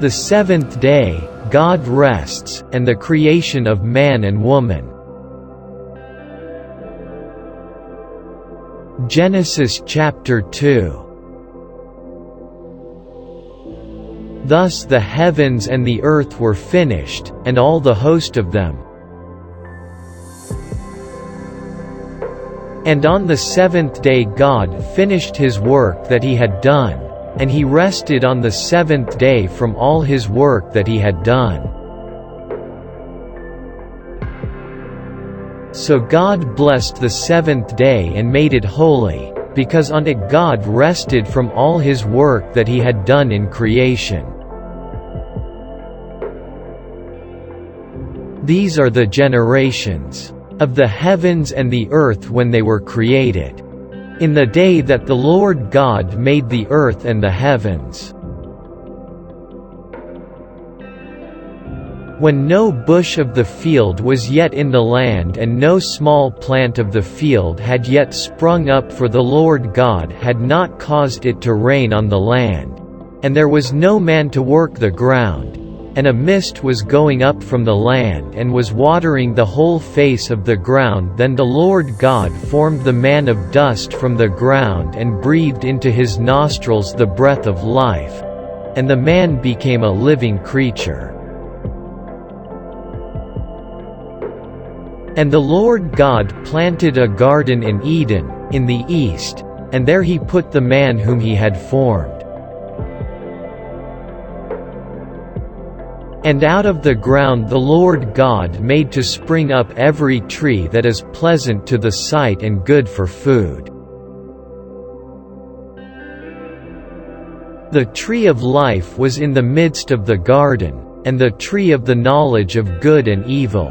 The seventh day, God rests, and the creation of man and woman. Genesis chapter 2. Thus the heavens and the earth were finished, and all the host of them. And on the seventh day God finished his work that he had done, and he rested on the seventh day from all his work that he had done. So God blessed the seventh day and made it holy, because on it God rested from all his work that he had done in creation. These are the generations of the heavens and the earth when they were created, in the day that the Lord God made the earth and the heavens. When no bush of the field was yet in the land and no small plant of the field had yet sprung up, for the Lord God had not caused it to rain on the land, and there was no man to work the ground, and a mist was going up from the land and was watering the whole face of the ground, then the Lord God formed the man of dust from the ground and breathed into his nostrils the breath of life, and the man became a living creature. And the Lord God planted a garden in Eden, in the east, and there he put the man whom he had formed. And out of the ground the Lord God made to spring up every tree that is pleasant to the sight and good for food. The tree of life was in the midst of the garden, and the tree of the knowledge of good and evil.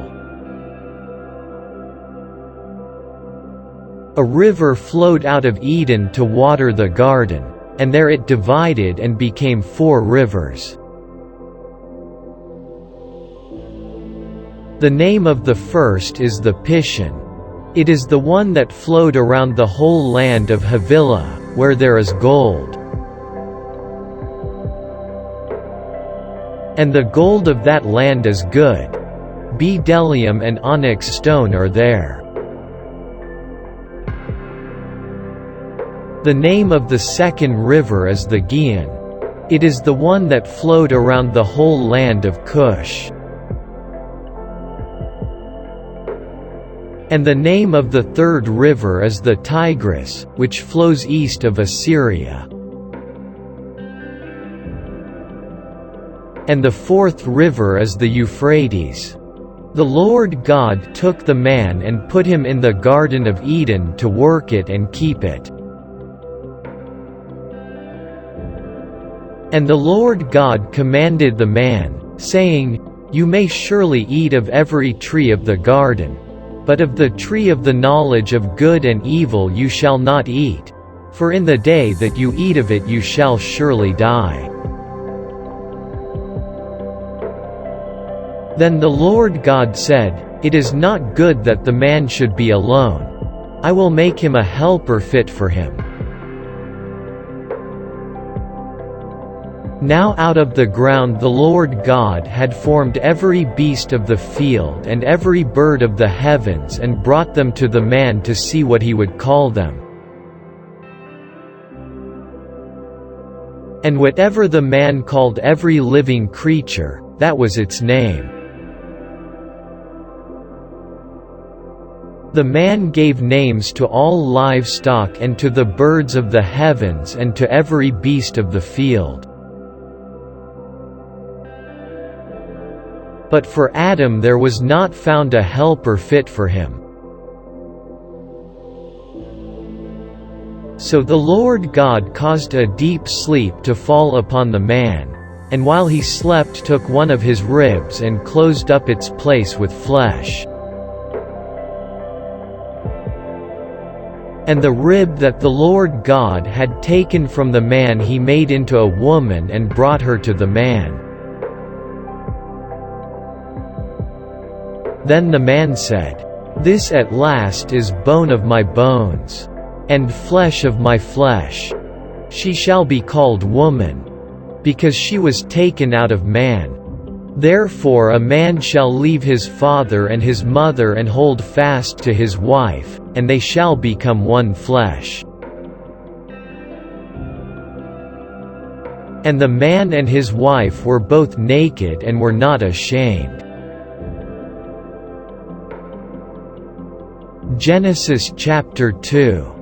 A river flowed out of Eden to water the garden, and there it divided and became 4 rivers. The name of the first is the Pishon. It is the one that flowed around the whole land of Havilah, where there is gold. And the gold of that land is good. Bdellium and onyx stone are there. The name of the second river is the Gihon. It is the one that flowed around the whole land of Cush. And the name of the third river is the Tigris, which flows east of Assyria. And the fourth river is the Euphrates. The Lord God took the man and put him in the Garden of Eden to work it and keep it. And the Lord God commanded the man, saying, "You may surely eat of every tree of the garden, but of the tree of the knowledge of good and evil you shall not eat, for in the day that you eat of it you shall surely die." Then the Lord God said, "It is not good that the man should be alone. I will make him a helper fit for him." Now out of the ground the Lord God had formed every beast of the field and every bird of the heavens and brought them to the man to see what he would call them. And whatever the man called every living creature, that was its name. The man gave names to all livestock and to the birds of the heavens and to every beast of the field. But for Adam there was not found a helper fit for him. So the Lord God caused a deep sleep to fall upon the man, and while he slept took one of his ribs and closed up its place with flesh. And the rib that the Lord God had taken from the man he made into a woman and brought her to the man. Then the man said, "This at last is bone of my bones, and flesh of my flesh. She shall be called woman, because she was taken out of man. Therefore a man shall leave his father and his mother and hold fast to his wife, and they shall become one flesh. And the man and his wife were both naked and were not ashamed. Genesis chapter 2.